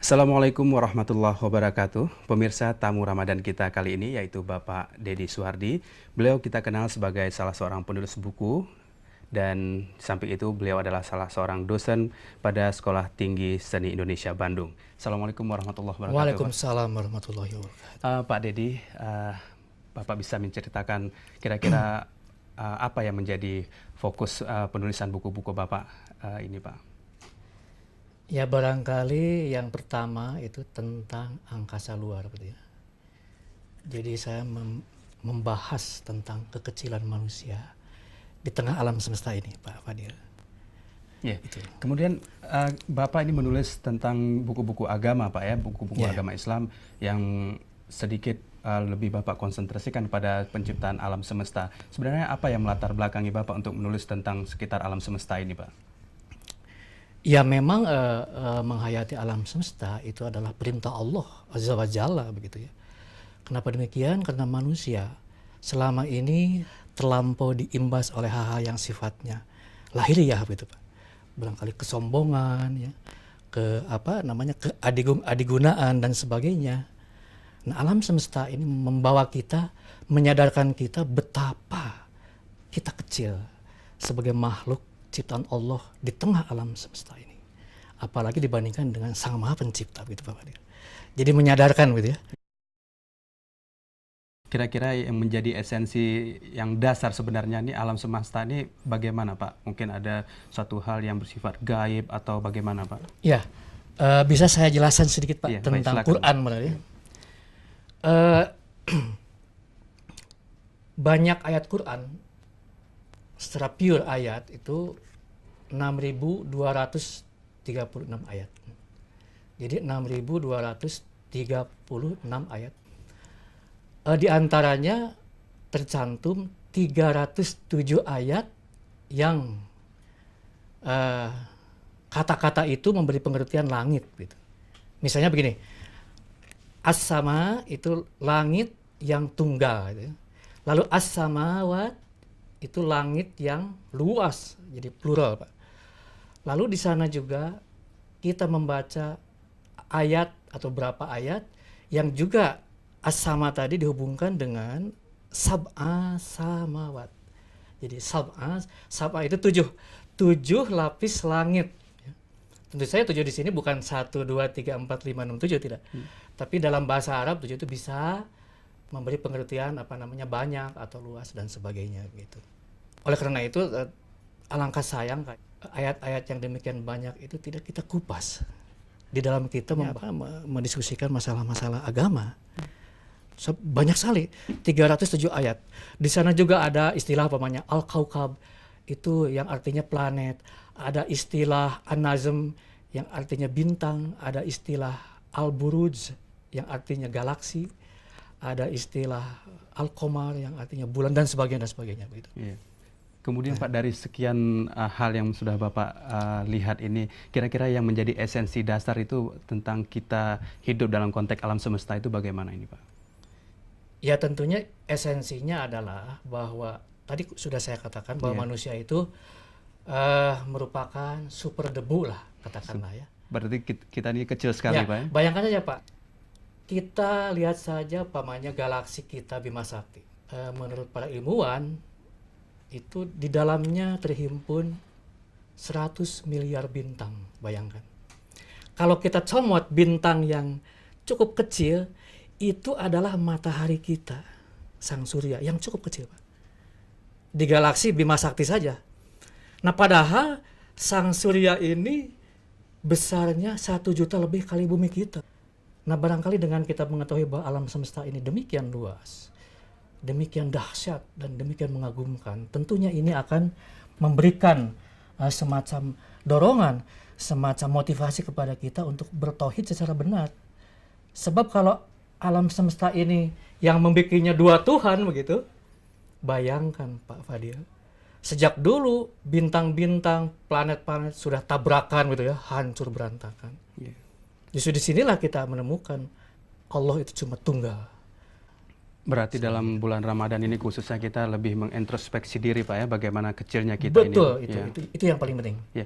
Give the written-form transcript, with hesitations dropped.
Assalamualaikum warahmatullahi wabarakatuh. Pemirsa, tamu Ramadan kita kali ini yaitu Bapak Deddy Suhardi. Beliau kita kenal sebagai salah seorang penulis buku dan samping itu beliau adalah salah seorang dosen pada Sekolah Tinggi Seni Indonesia Bandung. Assalamualaikum warahmatullahi wabarakatuh. Waalaikumsalam warahmatullahi wabarakatuh. Pak Deddy, Bapak bisa menceritakan kira-kira apa yang menjadi fokus penulisan buku-buku Bapak ini, Pak? Ya, barangkali yang pertama itu tentang angkasa luar, gitu ya. Jadi saya membahas tentang kekecilan manusia di tengah alam semesta ini, Pak Fadil. Ya. Kemudian Bapak ini menulis tentang buku-buku agama, Pak, ya, buku-buku agama Islam yang sedikit lebih Bapak konsentrasikan pada penciptaan alam semesta. Sebenarnya apa yang melatar belakangi Bapak untuk menulis tentang sekitar alam semesta ini, Pak? Ya, memang menghayati alam semesta itu adalah perintah Allah Azza wa Jalla, begitu ya. Kenapa demikian? Karena manusia selama ini terlampau diimbas oleh hal-hal yang sifatnya lahiriah, begitu Pak. Barangkali kesombongan, ya, keadigunaan dan sebagainya. Nah, alam semesta ini membawa kita, menyadarkan kita betapa kita kecil sebagai makhluk ciptaan Allah di tengah alam semesta ini. Apalagi dibandingkan dengan Sang Maha Pencipta, begitu Pak Fadil. Jadi menyadarkan, gitu ya. Kira-kira yang menjadi esensi yang dasar sebenarnya ini alam semesta ini bagaimana, Pak? Mungkin ada suatu hal yang bersifat gaib atau bagaimana, Pak? Ya, bisa saya jelaskan sedikit, Pak, Ya, tentang baik, Quran, ya. Banyak ayat Quran secara pure ayat itu 6.236 ayat. Jadi 6.236 ayat. Di antaranya tercantum 307 ayat yang kata-kata itu memberi pengertian langit, gitu. Misalnya begini, as-sama itu langit yang tunggal, gitu. Lalu as-samawat itu langit yang luas, jadi plural, Pak. Lalu di sana juga kita membaca ayat atau berapa ayat yang juga as-sama tadi dihubungkan dengan sab'a samawat. Jadi sab'a itu tujuh lapis langit. Tentu saja 7 di sini bukan 1, 2, 3, 4, 5, 6, 7, tidak. Tapi dalam bahasa Arab 7 itu bisa memberi pengertian banyak atau luas dan sebagainya, begitu. Oleh karena itu alangkah sayang ayat-ayat yang demikian banyak itu tidak kita kupas di dalam kita mendiskusikan masalah-masalah agama. Banyak sekali, 307 ayat. Di sana juga ada istilah al-kaukab, itu yang artinya planet. Ada istilah an-nazm yang artinya bintang. Ada istilah al-buruj yang artinya galaksi. Ada istilah al-qamar yang artinya bulan dan sebagainya begitu. Yeah. Kemudian Pak, dari sekian hal yang sudah Bapak lihat ini, kira-kira yang menjadi esensi dasar itu tentang kita hidup dalam konteks alam semesta itu bagaimana ini, Pak? Ya, tentunya esensinya adalah bahwa tadi sudah saya katakan bahwa manusia itu merupakan super debu lah, katakanlah ya. Berarti kita ini kecil sekali, Ya, Pak, ya? bayangkan saja, Pak. Kita lihat saja galaksi kita Bima Sakti. Menurut para ilmuwan, itu di dalamnya terhimpun 100 miliar bintang, bayangkan. Kalau kita comot bintang yang cukup kecil, itu adalah matahari kita, Sang Surya, yang cukup kecil, Pak. Di galaksi Bima Sakti saja. Nah, padahal Sang Surya ini besarnya 1 juta lebih kali bumi kita. Nah, barangkali dengan kita mengetahui bahwa alam semesta ini demikian luas, demikian dahsyat dan demikian mengagumkan, tentunya ini akan memberikan semacam dorongan, semacam motivasi kepada kita untuk bertauhid secara benar. Sebab kalau alam semesta ini yang membikinnya 2 Tuhan, begitu, bayangkan Pak Fadil, sejak dulu bintang-bintang, planet-planet sudah tabrakan, gitu ya, hancur berantakan. Justru disinilah kita menemukan Allah itu cuma tunggal. Berarti dalam bulan Ramadan ini khususnya kita lebih mengintrospeksi diri, Pak, ya, bagaimana kecilnya kita. Betul, ini. itu yang paling penting. Ya.